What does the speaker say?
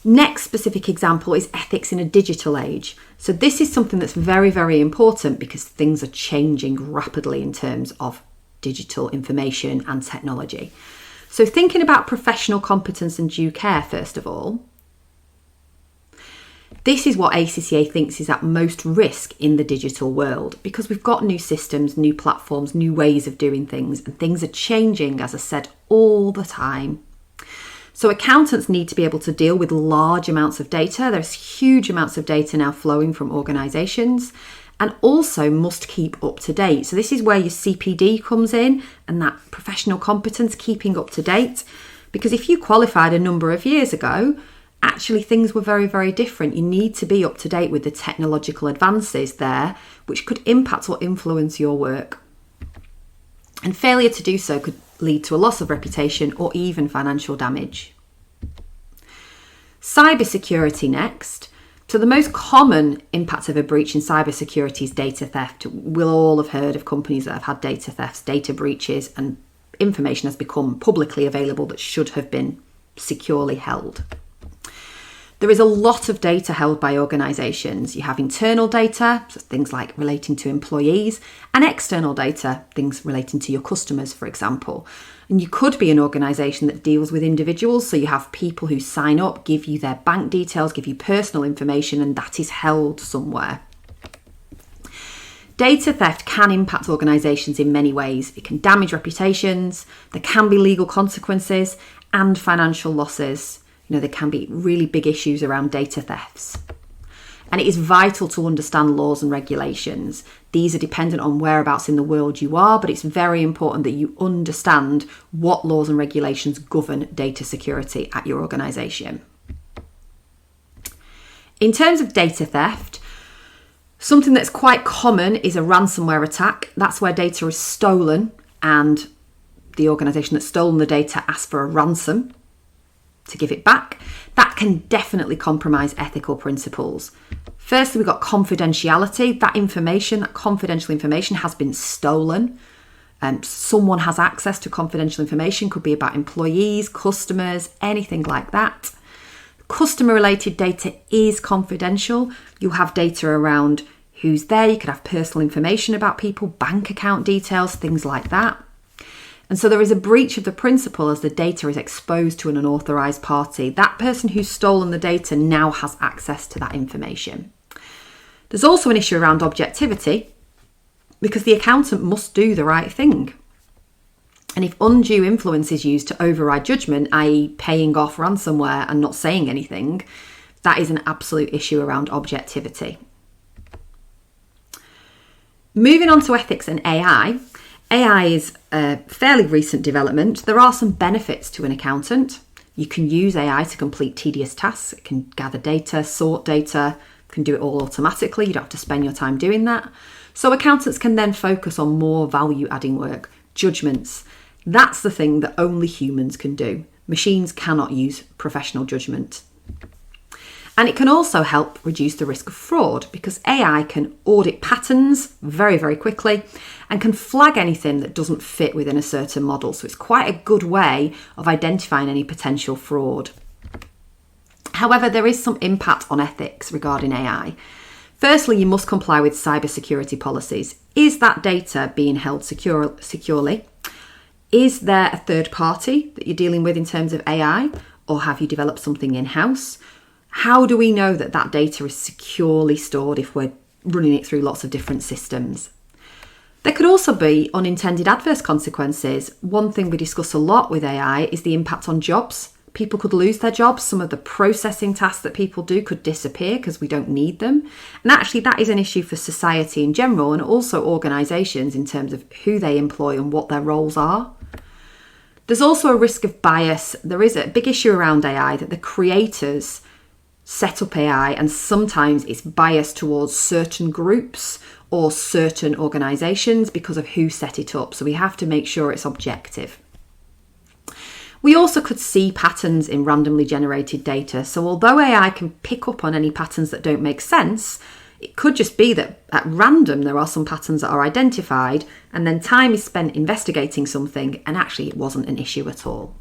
Next specific example is ethics in a digital age. So this is something that's very, very important because things are changing rapidly in terms of digital information and technology. So thinking about professional competence and due care, first of all, this is what ACCA thinks is at most risk in the digital world because we've got new systems, new platforms, new ways of doing things, and things are changing, as I said, all the time. So accountants need to be able to deal with large amounts of data. There's huge amounts of data now flowing from organisations, and also must keep up to date. So this is where your CPD comes in and that professional competence, keeping up to date. Because if you qualified a number of years ago, actually things were very, very different. You need to be up to date with the technological advances there, which could impact or influence your work. And failure to do so could lead to a loss of reputation or even financial damage. Cybersecurity next. So the most common impact of a breach in cybersecurity is data theft. We'll all have heard of companies that have had data thefts, data breaches, and information has become publicly available that should have been securely held. There is a lot of data held by organisations. You have internal data, so things like relating to employees, and external data, things relating to your customers, for example. And you could be an organisation that deals with individuals, so you have people who sign up, give you their bank details, give you personal information, and that is held somewhere. Data theft can impact organisations in many ways. It can damage reputations, there can be legal consequences, and financial losses. There can be really big issues around data thefts. And it is vital to understand laws and regulations. These are dependent on whereabouts in the world you are, but it's very important that you understand what laws and regulations govern data security at your organisation. In terms of data theft, something that's quite common is a ransomware attack. That's where data is stolen and the organisation that's stolen the data asks for a ransom to give it back. That can definitely compromise ethical principles. Firstly, we've got confidentiality. That information, that confidential information has been stolen. Someone has access to confidential information, could be about employees, customers, anything like that. Customer related data is confidential. You have data around who's there. You could have personal information about people, bank account details, things like that. And so there is a breach of the principle as the data is exposed to an unauthorised party. That person who's stolen the data now has access to that information. There's also an issue around objectivity because the accountant must do the right thing. And if undue influence is used to override judgment, i.e. paying off ransomware and not saying anything, that is an absolute issue around objectivity. Moving on to ethics and AI. AI is a fairly recent development. There are some benefits to an accountant. You can use AI to complete tedious tasks. It can gather data, sort data, can do it all automatically. You don't have to spend your time doing that. So accountants can then focus on more value-adding work, judgments. That's the thing that only humans can do. Machines cannot use professional judgment. And it can also help reduce the risk of fraud because AI can audit patterns very, very quickly and can flag anything that doesn't fit within a certain model. So it's quite a good way of identifying any potential fraud. However, there is some impact on ethics regarding AI. Firstly, you must comply with cybersecurity policies. Is that data being held securely? Is there a third party that you're dealing with in terms of AI, or have you developed something in-house? How do we know that that data is securely stored if we're running it through lots of different systems? There could also be unintended adverse consequences. One thing we discuss a lot with AI is the impact on jobs. People could lose their jobs. Some of the processing tasks that people do could disappear because we don't need them. And actually that is an issue for society in general and also organisations in terms of who they employ and what their roles are. There's also a risk of bias. There is a big issue around AI that the creators set up AI and sometimes it's biased towards certain groups or certain organisations because of who set it up. So we have to make sure it's objective. We also could see patterns in randomly generated data. So although AI can pick up on any patterns that don't make sense, it could just be that at random there are some patterns that are identified and then time is spent investigating something and actually it wasn't an issue at all.